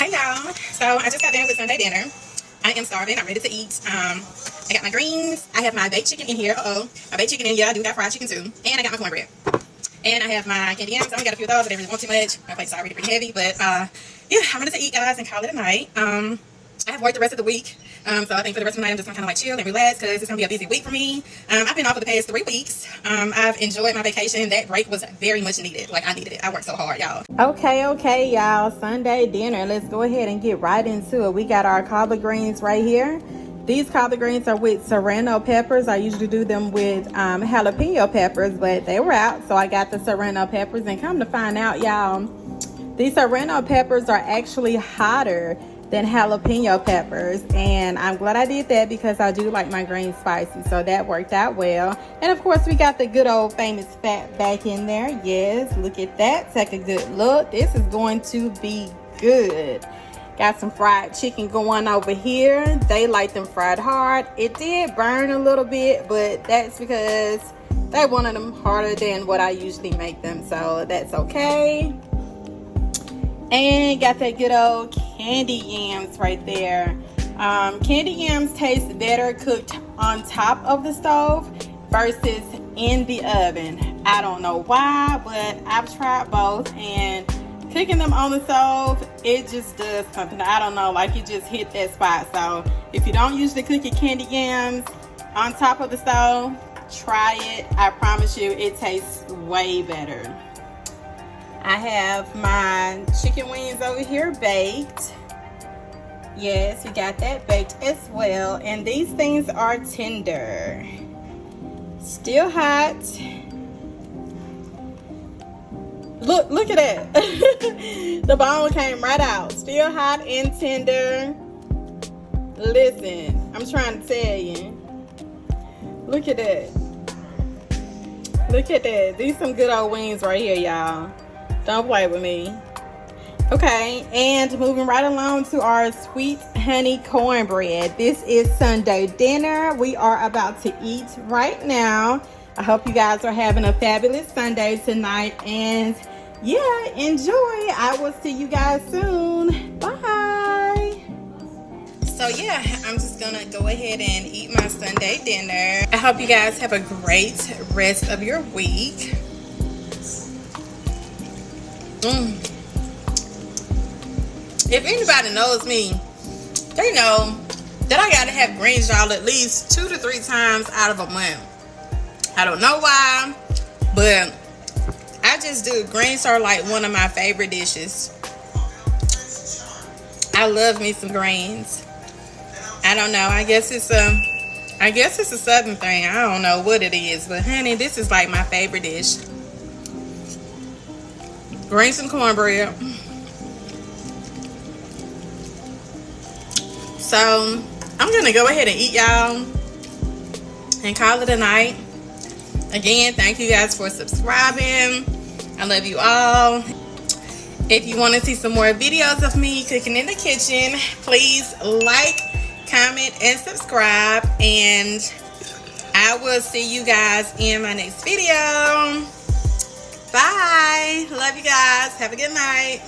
Hey y'all, so I just got done with Sunday dinner. I am starving, I'm ready to eat. I got my greens, I have my baked chicken in here, my baked chicken in here, I do got fried chicken too, and I got my cornbread. And I have my candy yams. I only got a few of those, I didn't really want too much. My plate's already pretty heavy, but yeah, I'm ready to eat, guys, and call it a night. I have worked the rest of the week, so I think for the rest of the night I'm just gonna kind of like chill and relax because it's gonna be a busy week for me. I've been off for the past 3 weeks. I've enjoyed my vacation. That break was very much needed. Like, I needed it. I worked so hard, y'all. Okay, y'all. Sunday dinner. Let's go ahead and get right into it. We got our collard greens right here. These collard greens are with serrano peppers. I usually do them with jalapeno peppers, but they were out, so I got the serrano peppers. And come to find out, y'all, these serrano peppers are actually hotter than jalapeno peppers, and I'm glad I did that because I do like my greens spicy, so that worked out well. And of course we got the good old famous fat back in there. Yes, look at that. Take a good look. This is going to be good. Got some fried chicken going over here. They like them fried hard. It did burn a little bit, but that's because they wanted them harder than what I usually make them, so that's okay. And got that good old candied yams right there. Candied yams taste better cooked on top of the stove versus in the oven. I don't know why, but I've tried both, and cooking them on the stove, it just does something. I don't know, like it just hit that spot. So if you don't usually cook your candied yams on top of the stove, try it. I promise you it tastes way better. I have my chicken wings over here baked. Yes, we got that baked as well. And these things are tender. Still hot. Look at that. The bone came right out. Still hot and tender. Listen, I'm trying to tell you. Look at that. Look at that. These some good old wings right here, y'all. Don't play with me. Okay, and moving right along to our sweet honey cornbread. This is Sunday dinner. We are about to eat right now. I hope you guys are having a fabulous Sunday tonight. And yeah, enjoy. I will see you guys soon. Bye. So yeah, I'm just gonna go ahead and eat my Sunday dinner. I hope you guys have a great rest of your week. If anybody knows me, they know that I gotta have greens, y'all, at least 2 to 3 times out of a month. I don't know why, but I just do. Greens are like one of my favorite dishes. I love me some greens. I don't know. I guess it's a southern thing. I don't know what it is, but honey, this is like my favorite dish. Greens and cornbread. So I'm gonna go ahead and eat, y'all, and call it a night. Again, thank you guys for subscribing. I love you all. If you want to see some more videos of me cooking in the kitchen, please like, comment, and subscribe. And I will see you guys in my next video. Bye. Love you guys. Have a good night.